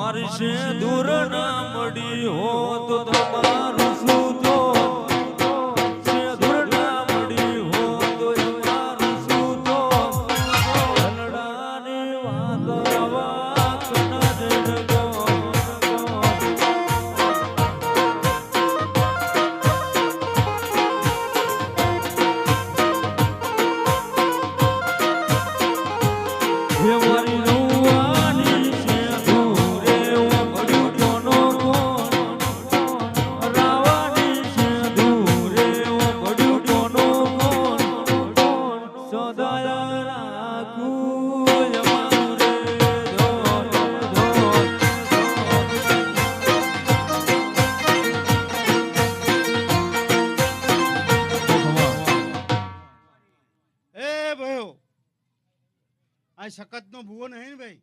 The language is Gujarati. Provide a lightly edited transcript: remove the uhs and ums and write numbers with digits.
મારી સિંદૂર ના મળી હો તો તમારું શું તો સિંદૂર ના મળી હો તો તમારું શું તો લલડાની વાત આવા કના જડગો હે મારી રૂવાની સિંદૂરે ઓ મળ્યું કોનો કોણ રાવાની સિંદૂરે ઓ મળ્યું કોનો કોણ સદાય રાખું અમારું રે ધોર ધોર એ ભાઈઓ આ સખત નો ભૂવો નહીં ને ભાઈ